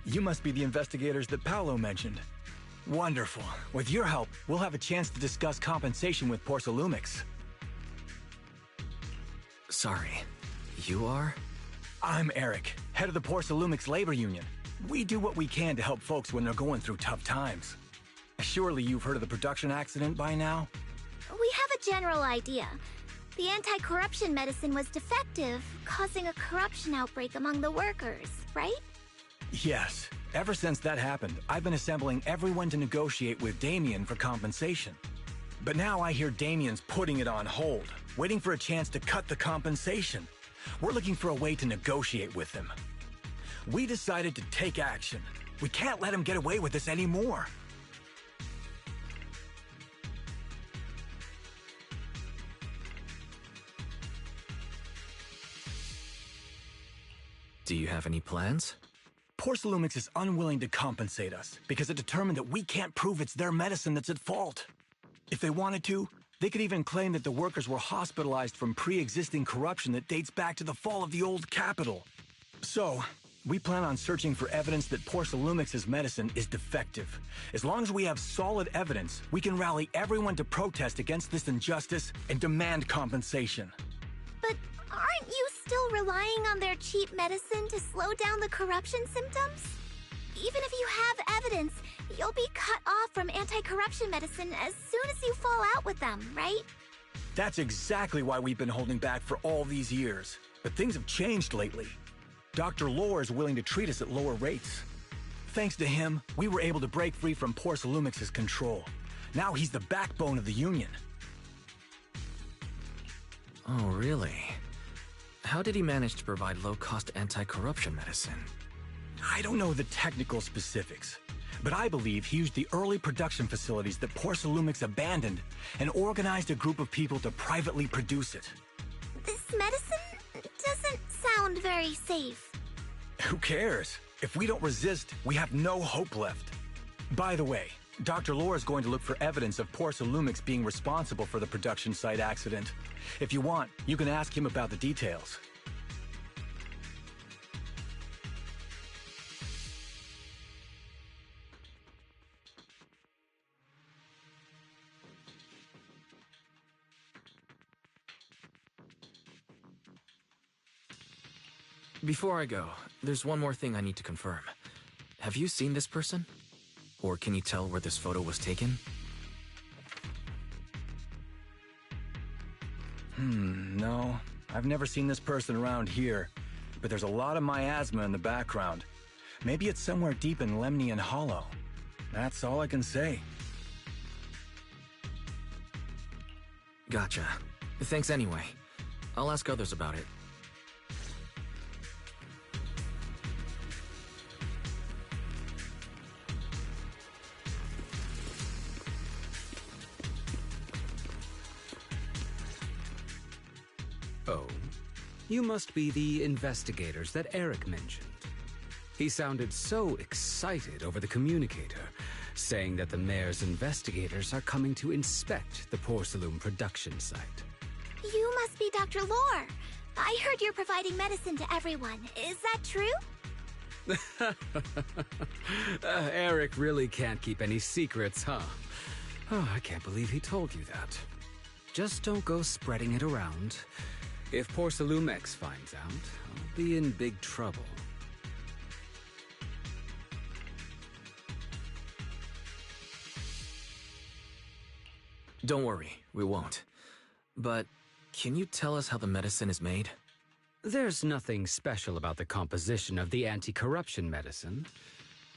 You must be the investigators that Paolo mentioned. Wonderful. With your help, we'll have a chance to discuss compensation with Porsalumix. Sorry, you are? I'm Eric, head of the Porsalumix Labor Union. We do what we can to help folks when they're going through tough times. Surely you've heard of the production accident by now? We have a general idea. The anti-corruption medicine was defective, causing a corruption outbreak among the workers, right? Yes. Ever since that happened, I've been assembling everyone to negotiate with Damien for compensation. But now I hear Damien's putting it on hold, waiting for a chance to cut the compensation. We're looking for a way to negotiate with him. We decided to take action. We can't let him get away with this anymore. Do you have any plans? Porsalumix is unwilling to compensate us because it determined that we can't prove it's their medicine that's at fault. If they wanted to, they could even claim that the workers were hospitalized from pre-existing corruption that dates back to the fall of the old capital. So, we plan on searching for evidence that Porsalumix's medicine is defective. As long as we have solid evidence, we can rally everyone to protest against this injustice and demand compensation. But aren't you still relying on their cheap medicine to slow down the corruption symptoms? Even if you have evidence, you'll be cut off from anti-corruption medicine as soon as you fall out with them, right? That's exactly why we've been holding back for all these years. But things have changed lately. Dr. Lore is willing to treat us at lower rates. Thanks to him, we were able to break free from Porsalumix's control. Now he's the backbone of the Union. Oh, really? How did he manage to provide low-cost anti-corruption medicine? I don't know the technical specifics, but I believe he used the early production facilities that Porsalumix abandoned and organized a group of people to privately produce it. This medicine doesn't sound very safe. Who cares? If we don't resist, we have no hope left. By the way, Dr. Lore is going to look for evidence of Porsalumix being responsible for the production site accident. If you want, you can ask him about the details. Before I go, there's one more thing I need to confirm. Have you seen this person? Or can you tell where this photo was taken? No. I've never seen this person around here, but there's a lot of miasma in the background. Maybe it's somewhere deep in Lemnian Hollow. That's all I can say. Gotcha. Thanks anyway. I'll ask others about it. Oh, you must be the investigators that Eric mentioned. He sounded so excited over the communicator, saying that the mayor's investigators are coming to inspect the Porcelain production site. You must be Dr. Lore. I heard you're providing medicine to everyone. Is that true? Eric really can't keep any secrets, huh? Oh, I can't believe he told you that. Just don't go spreading it around. If Porsalumix finds out, I'll be in big trouble. Don't worry, we won't. But can you tell us how the medicine is made? There's nothing special about the composition of the anti-corruption medicine.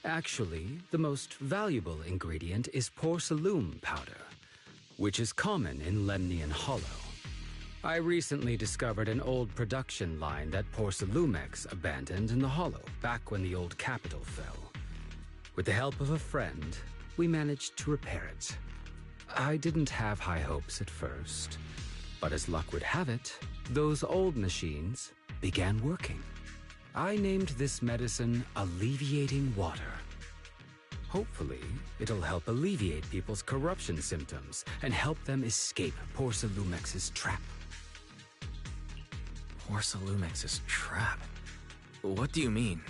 Actually, the most valuable ingredient is porcelain powder, which is common in Lemnian Hollow. I recently discovered an old production line that Porsalumix abandoned in the Hollow back when the old capital fell. With the help of a friend, we managed to repair it. I didn't have high hopes at first, but as luck would have it, those old machines began working. I named this medicine Alleviating Water. Hopefully, it'll help alleviate people's corruption symptoms and help them escape Porsalumix's trap. Porsalumix's trap? What do you mean?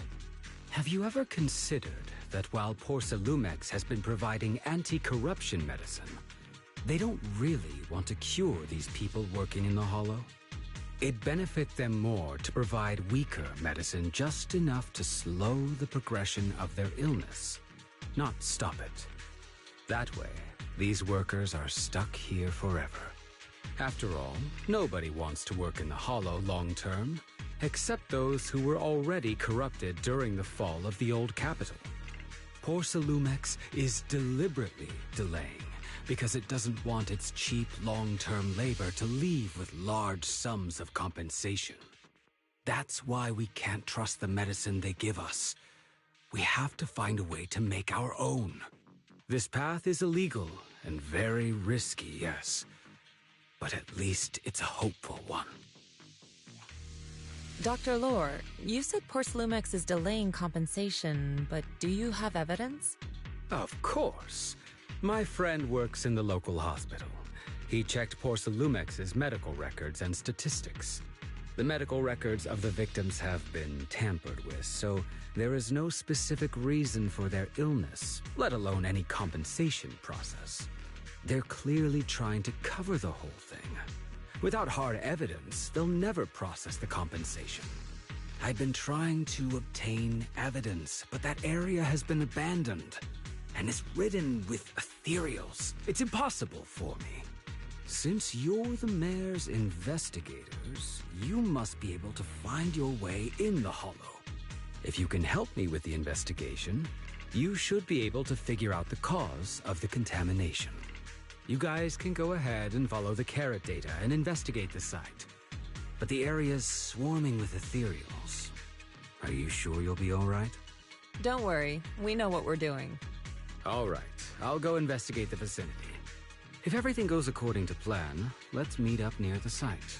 Have you ever considered that while Porcelumex has been providing anti-corruption medicine, they don't really want to cure these people working in the Hollow? It'd benefit them more to provide weaker medicine just enough to slow the progression of their illness, not stop it. That way, these workers are stuck here forever. After all, nobody wants to work in the Hollow long term, except those who were already corrupted during the fall of the old capital. Porcelumex is deliberately delaying because it doesn't want its cheap long-term labor to leave with large sums of compensation. That's why we can't trust the medicine they give us. We have to find a way to make our own. This path is illegal and very risky, yes, but at least it's a hopeful one. Dr. Lore, you said Porcelumex is delaying compensation, but do you have evidence? Of course. My friend works in the local hospital. He checked Porcelumex's medical records and statistics. The medical records of the victims have been tampered with, so there is no specific reason for their illness, let alone any compensation process. They're clearly trying to cover the whole thing. Without hard evidence, they'll never process the compensation. I've been trying to obtain evidence, but that area has been abandoned, and is ridden with ethereals. It's impossible for me. Since you're the mayor's investigators, you must be able to find your way in the Hollow. If you can help me with the investigation, you should be able to figure out the cause of the contamination. You guys can go ahead and follow the carrot data and investigate the site. But the area's swarming with ethereals. Are you sure you'll be all right? Don't worry, we know what we're doing. All right, I'll go investigate the vicinity. If everything goes according to plan, let's meet up near the site.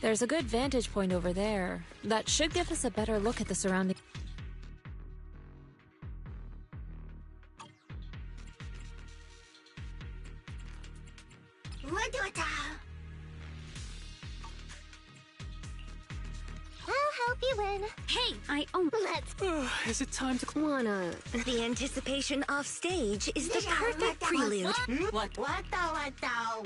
There's a good vantage point over there. That should give us a better look at the surrounding. I'll help you win. Hey, I own. Let's. Is it time to... The anticipation off stage is the perfect prelude. What though?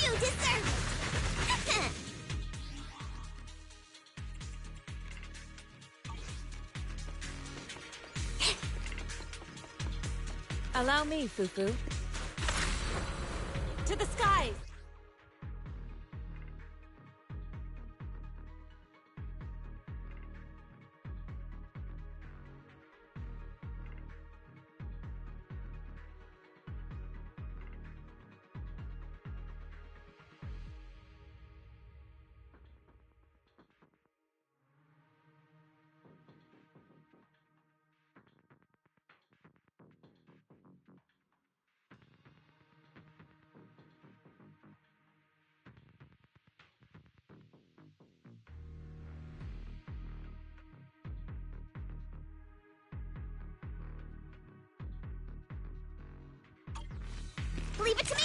You deserve it. Allow me, Fufu. To the skies! Leave it to me!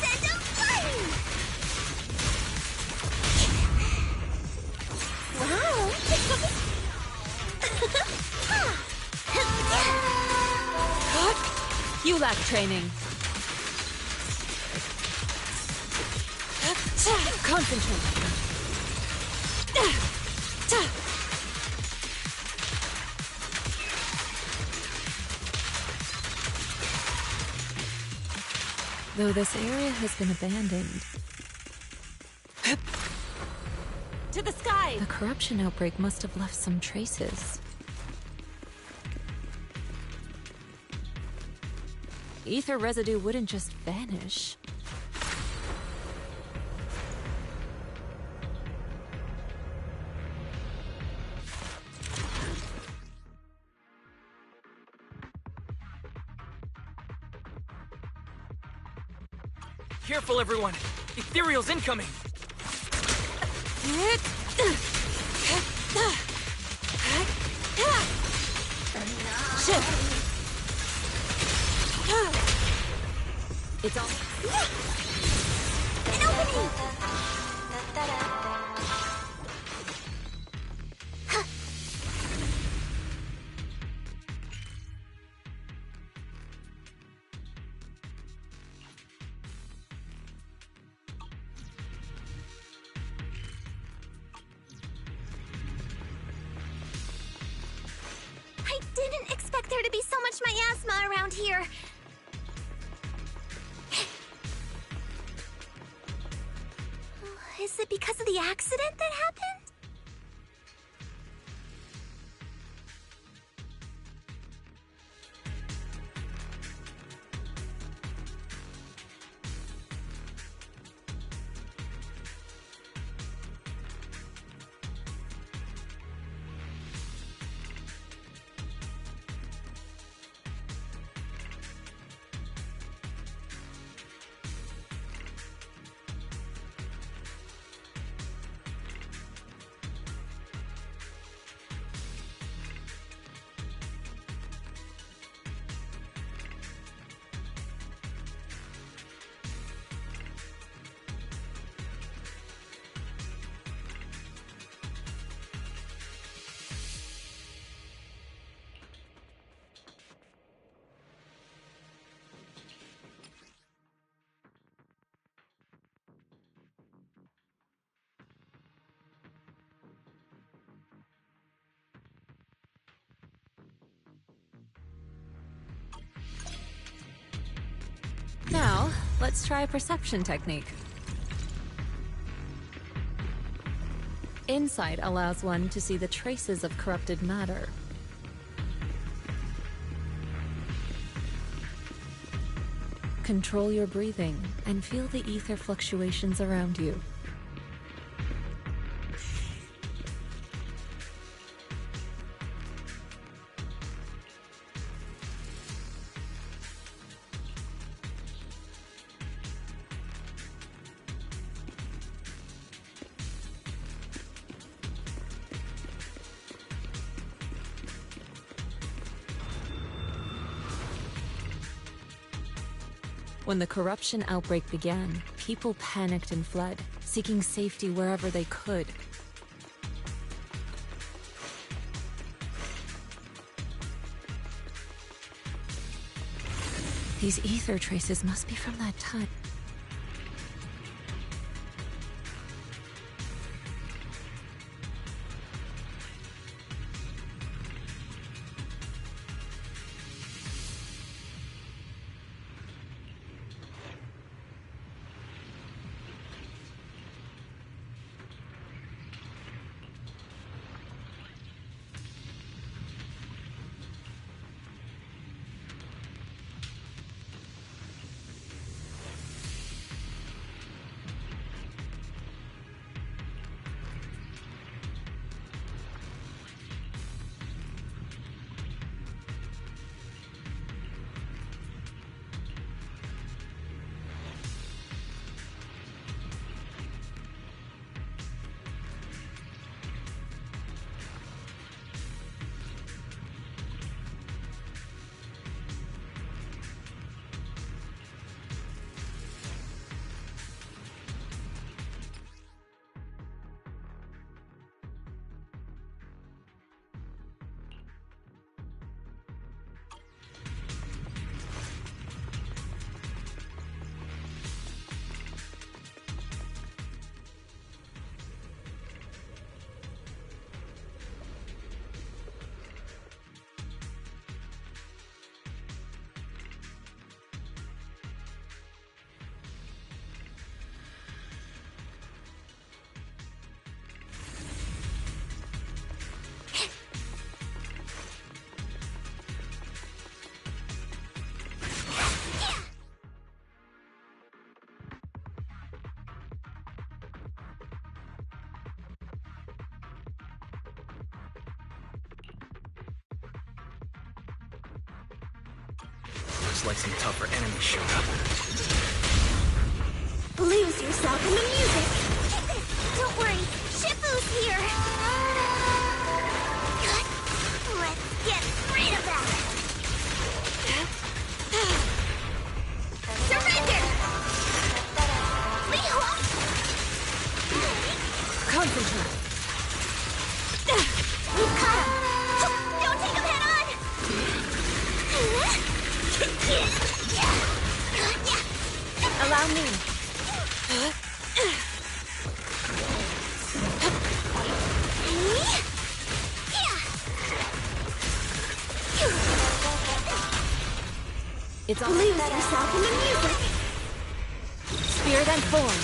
Send them flying! Wow! You lack training. Concentrate. Though this area has been abandoned. To the sky! The corruption outbreak must have left some traces. Ether residue wouldn't just vanish. Careful, everyone! Ethereal's incoming! Shit! It's on. An opening! I didn't expect there to be so much miasma around here. Is it because of the accident that happened? Now, let's try a perception technique. Insight allows one to see the traces of corrupted matter. Control your breathing and feel the ether fluctuations around you. When the corruption outbreak began, people panicked and fled, seeking safety wherever they could. These ether traces must be from that time. Looks like some tougher enemies showed up. Lose yourself in the music. Don't worry, Shifu's here. Let's get rid of that. Surrender! Concentrate. You caught him. Don't take him head on. Allow me. It's all lose yourself in the music. Spirit and form.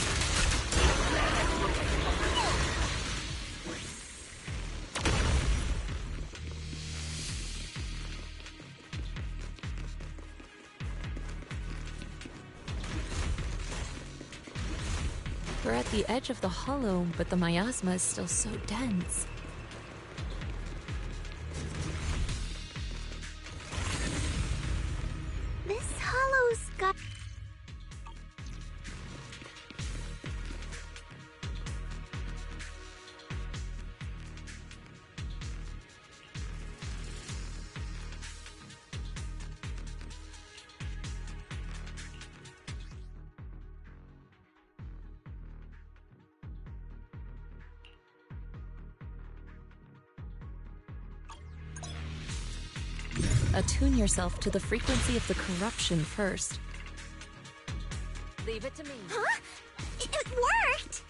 We're at the edge of the hollow, but the miasma is still so dense. This hollow's got... Attune yourself to the frequency of the corruption first. Leave it to me. Huh? It worked!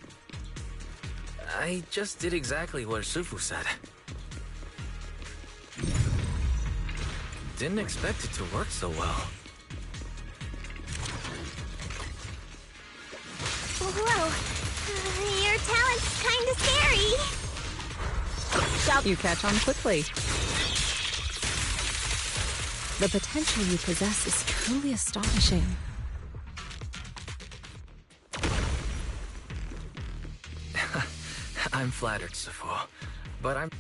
I just did exactly what Shifu said. Didn't expect it to work so well. Whoa. Your talent's kinda scary. You catch on quickly. The potential you possess is truly astonishing. I'm flattered, Sifo, but I'm